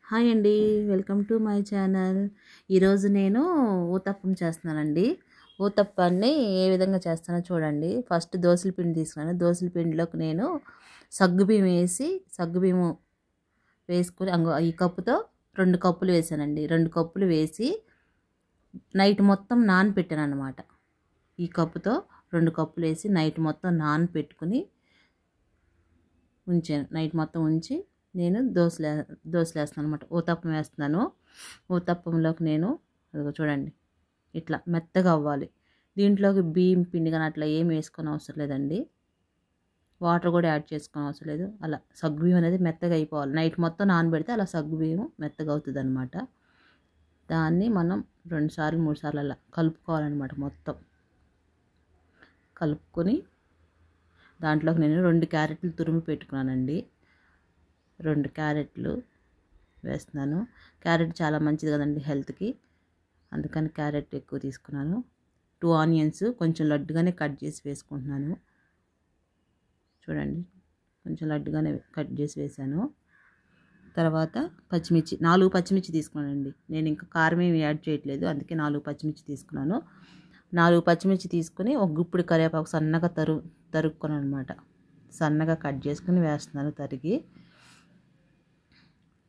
Hi అండి, welcome to my channel. ఈరోజు నేను ఊతప్పం చేస్తున్నానండి. ఊతప్పాన్ని ఏ విధంగా చేస్తానో చూడండి. ఫస్ట్ దోసల పిండి తీసుకున్నాను. దోసల పిండిలోకి నేను సగ్గుబియ్యం సగ్గుబియ్యం వేసుకుని ఈ కప్పుతో 2 కప్పులు వేసానండి. 2 కప్పులు వేసి నైట్ మొత్తం నానపెట్టాను అనమాట. ఈ కప్పుతో 2 కప్పులు వేసి నైట్ మొత్తం నానపెట్టుకుని ఉంచాను. నైట్ మొత్తం ఉంచి నేను దోశలు వేస్తాను అనమాట. ఊతప్పం వేస్తున్నాను. ఊతప్పంలోకి నేను చూడండి ఇట్లా మెత్తగా అవ్వాలి. దీంట్లోకి బియ్యం పిండి కానీ అట్లా ఏం వేసుకొని అవసరం లేదండి. వాటర్ కూడా యాడ్ చేసుకొని అవసరం లేదు. అలా సగ్గుబియ్యం అనేది మెత్తగా అయిపోవాలి. నైట్ మొత్తం నానబెడితే అలా సగ్గుబియ్యం మెత్తగా అవుతుంది అనమాట. దాన్ని మనం 2 సార్లు 3 సార్లు అలా కలుపుకోవాలన్నమాట. మొత్తం కలుపుకొని దాంట్లోకి నేను 2 క్యారెట్లు తురిమి పెట్టుకున్నానండి. 2 క్యారెట్లు వేస్తున్నాను. క్యారెట్ చాలా మంచిది కదండి హెల్త్కి, అందుకని క్యారెట్ ఎక్కువ తీసుకున్నాను. 2 ఆనియన్స్ కొంచెం లడ్డుగానే కట్ చేసి వేసుకుంటున్నాను. చూడండి కొంచెం లడ్డుగానే కట్ చేసి వేసాను. తర్వాత పచ్చిమిర్చి 4 పచ్చిమిర్చి తీసుకున్నానండి. నేను ఇంకా కారం ఏమి యాడ్ చేయట్లేదు, అందుకే 4 పచ్చిమిర్చి తీసుకున్నాను. 4 పచ్చిమిర్చి తీసుకుని ఒక గుప్పుడు కరివేపాకు సన్నగా తరుక్కున్నాను అనమాట. సన్నగా కట్ చేసుకుని వేస్తున్నాను తరిగి.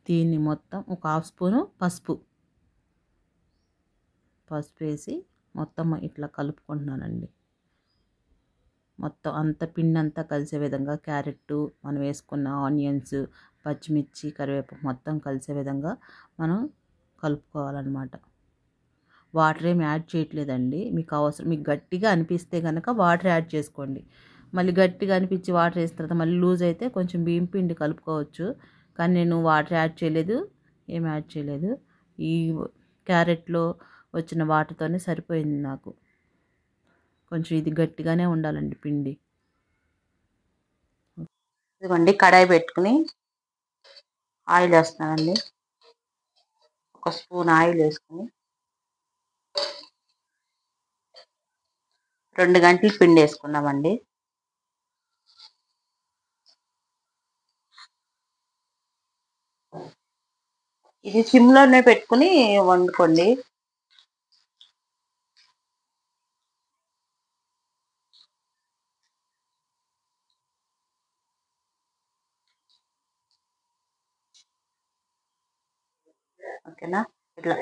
దీన్ని మొత్తం ఒక 1/2 స్పూను పసుపు వేసి మొత్తం ఇట్లా కలుపుకుంటున్నానండి. మొత్తం అంత పిండి అంతా కలిసే విధంగా క్యారెట్, మనం వేసుకున్న ఆనియన్స్, పచ్చిమిర్చి, కరివేపాకు మొత్తం కలిసే విధంగా మనం కలుపుకోవాలన్నమాట. వాటర్ ఏమి యాడ్ చేయట్లేదండి. మీకు గట్టిగా అనిపిస్తే కనుక వాటర్ యాడ్ చేసుకోండి. మళ్ళీ గట్టిగా అనిపించి వాటర్ వేసిన తర్వాత మళ్ళీ లూజ్ అయితే కొంచెం బియ్యం పిండి కలుపుకోవచ్చు. కానీ నేను వాటర్ యాడ్ చేయలేదు, ఏం యాడ్ చేయలేదు. ఈ క్యారెట్లో వచ్చిన వాటర్తోనే సరిపోయింది నాకు. కొంచెం ఇది గట్టిగానే ఉండాలండి పిండి. ఇదిగోండి కడాయి పెట్టుకుని ఆయిల్ వేస్తున్నానండి. 1 స్పూన్ ఆయిల్ వేసుకుని 2 గంటలు పిండి వేసుకున్నామండి. ఇది సిమ్లోనే పెట్టుకుని వండుకోండి. ఓకేనా? ఇట్లా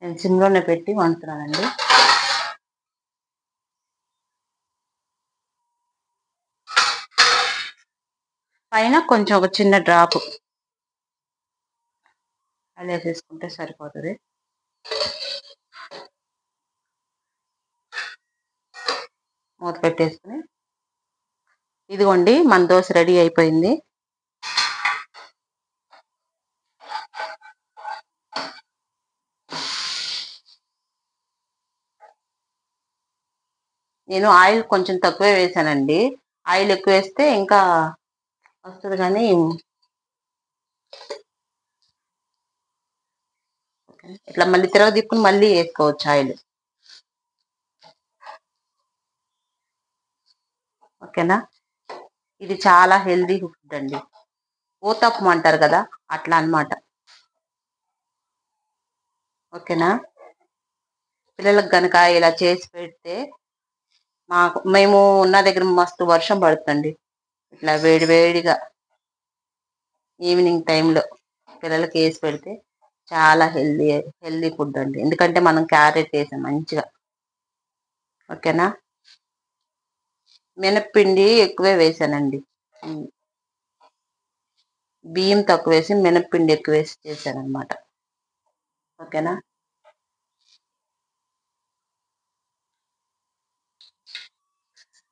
నేను సిమ్లోనే పెట్టి వండుతున్నానండి. పైన కొంచెం ఒక చిన్న డ్రాప్ అలా వేసుకుంటే సరిపోతుంది. మూత పెట్టేసుకుని ఇదిగోండి మన దోశ రెడీ అయిపోయింది. నేను ఆయిల్ కొంచెం తక్కువే వేసానండి. ఆయిల్ ఎక్కువ వేస్తే ఇంకా వస్తుంది, కానీ ఇట్లా మళ్ళీ తిరగ తిప్పుకుని మళ్ళీ వేసుకోవచ్చు ఆయిల్. ఓకేనా? ఇది చాలా హెల్దీ ఫుడ్ అండి. ఊతప్పం అంటారు కదా, అట్లా అన్నమాట. ఓకేనా? పిల్లలకు కనుక ఇలా చేసి పెడితే, మేము ఉన్న దగ్గర మస్తు వర్షం పడుతుంది. ఇట్లా వేడిగా ఈవినింగ్ టైంలో పిల్లలకి వేసి పెడితే చాలా హెల్దీ ఫుడ్ అండి. ఎందుకంటే మనం క్యారెట్ వేసాం మంచిగా. ఓకేనా? మినప్పిండి ఎక్కువే వేసానండి. బియ్యం తక్కువ వేసి మినప్పిండి ఎక్కువ వేసి చేశాను అనమాట. ఓకేనా?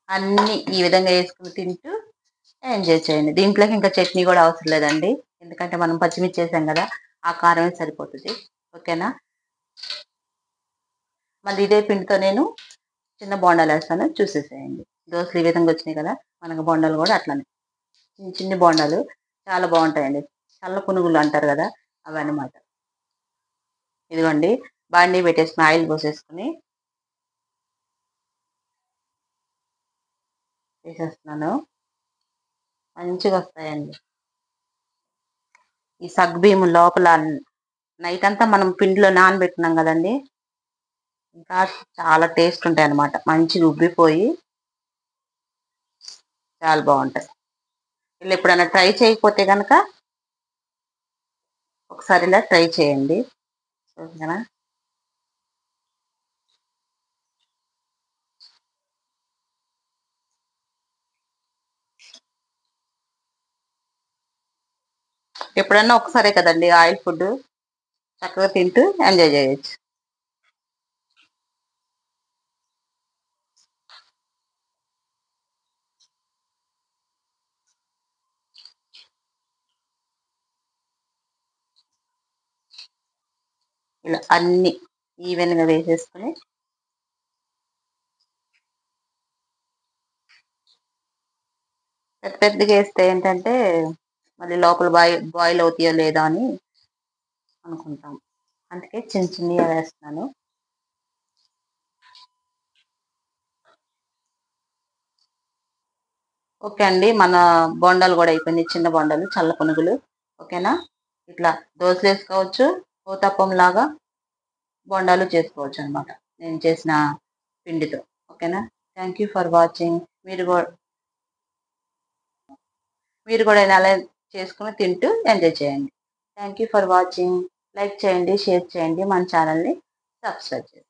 అన్నీ ఈ విధంగా వేసుకుని తింటూ ఎంజాయ్ చేయండి. దీంట్లోకి ఇంకా చట్నీ కూడా అవసరం లేదండి, ఎందుకంటే మనం పచ్చిమిర్చి వేసాం కదా, ఆ కారమే సరిపోతుంది. ఓకేనా? మళ్ళీ ఇదే పిండితో నేను చిన్న బోండాలు వేస్తాను, చూసేసేయండి. దోశలు ఈ విధంగా వచ్చినాయి కదా, మనకు బోండాలు కూడా అట్లనే చిన్న బోండాలు చాలా బాగుంటాయండి. చల్ల పునుగులు అంటారు కదా, అవన్నమాట. ఇదిగోండి బాండీ పెట్టేసుకుని ఆయిల్ పోసేసుకుని వేసేస్తున్నాను. మంచిగా వస్తాయండి. ఈ సగ్గుబియ్యం లోపల నైట్ అంతా మనం పిండిలో నానబెట్టినాం కదండి, ఇంకా చాలా టేస్ట్ ఉంటాయి అన్నమాట. మంచిగా ఉబ్బిపోయి చాలా బాగుంటాయి. ఇలా ఎప్పుడైనా ట్రై చేయకపోతే కనుక ఒకసారి ఇలా ట్రై చేయండి. ఓకేనా? ఎప్పుడన్నా ఒకసారే కదండి ఆయిల్ ఫుడ్, చక్కగా తింటూ ఎంజాయ్ చేయొచ్చు. ఇలా అన్ని ఈవెన్గా వేసేసుకుని పెద్ద పెద్దగా వేస్తే ఏంటంటే మళ్ళీ లోపల బాయిల్ అవుతాయో లేదా అని అనుకుంటాం. అందుకే చిన్న చిన్నగా వేస్తున్నాను. ఓకే అండి, మన బొండాలు కూడా అయిపోయింది. చిన్న బొండాలు, చల్ల పునుగులు. ఓకేనా? ఇట్లా దోశలు వేసుకోవచ్చు, ఊతప్పం లాగా బొండాలు చేసుకోవచ్చు అనమాట నేను చేసిన పిండితో. ఓకేనా? Thank you for watching. మీరు కూడా ఇలా చేసుకుని తింటూ ఎంజాయ్ చేయండి. Thank you for watching. Like చేయండి, షేర్ చేయండి, మన ఛానల్ని సబ్స్క్రైబ్ చేయండి.